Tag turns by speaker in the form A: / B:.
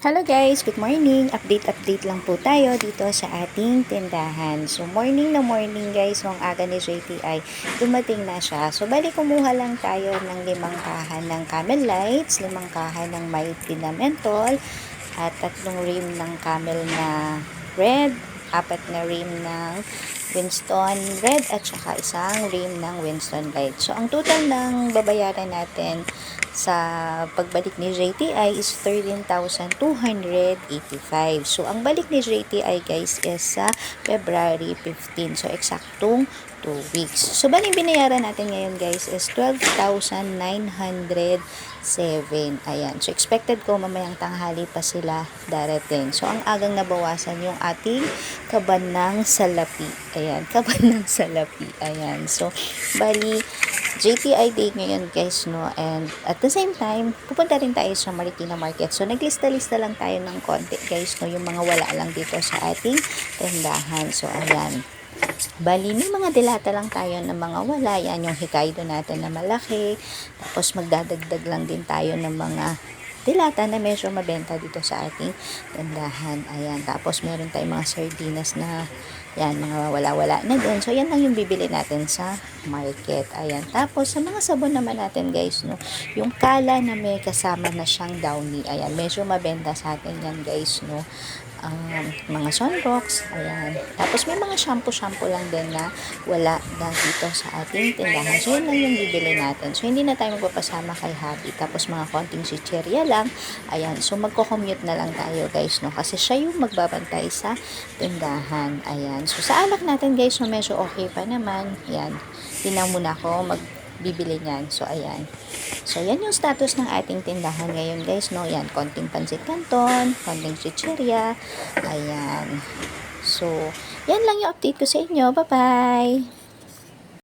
A: Hello guys, good morning. Update lang po tayo dito sa ating tindahan. So morning na morning guys, nung aga ni JTI, dumating na siya. So bali kumuha lang tayo ng 5 kahan ng Camel Lights, 5 kahan ng Mighty na Menthol, at 3 rim ng Camel na Red, 4 na rim ng Winston Red, at saka 1 rim ng Winston Light. So ang total ng babayaran natin sa pagbalik ni JTI is 13,285. So, ang balik ni JTI guys is sa February 15. So, eksaktong 2 weeks. So, bali binayaran natin ngayon guys is 12,907. Ayan. So, expected ko mamayang tanghali pa sila darating. So, ang agang nabawasan yung ating kaban ng salapi. Ayan. Kaban ng salapi. Ayan. So, bali JTI Day ngayon guys, no, and at the same time pupunta rin tayo sa Marikina Market. So naglista-lista lang tayo ng konti guys, no, yung mga wala lang dito sa ating tindahan. So ayan, bali may mga dilata lang tayo ng mga wala. Yan yung Hokkaido natin na malaki, tapos magdadagdag lang din tayo ng mga dilata na medyo mabenta dito sa ating tindahan. Ayan, tapos meron tayong mga sardinas na yan, mga wala-wala na din. So, yan lang yung bibili natin sa market. Ayan. Tapos, sa mga sabon naman natin, guys, no, yung kala na may kasama na siyang downy. Ayan, medyo mabenta sa atin yan, guys, no. Mga sunrocks, ayan. Tapos, may mga shampoo lang din na wala na dito sa ating tindahan. So, yun lang yung bibili natin. So, hindi na tayo magpapasama kay Happy. Tapos, mga konting chicherya lang. Ayan. So, magko-commute na lang tayo, guys, no. Kasi siya yung magbabantay sa tindahan. Ayan. So, sa alak natin guys, so medyo okay pa naman. Ayan. Tingnan muna ako magbibili niyan. So, ayan. So, yan yung status ng ating tindahan ngayon guys, no. Ayan. Konting pansit canton, konting chichirya. Ayan. So, yan lang yung update ko sa inyo. Bye-bye!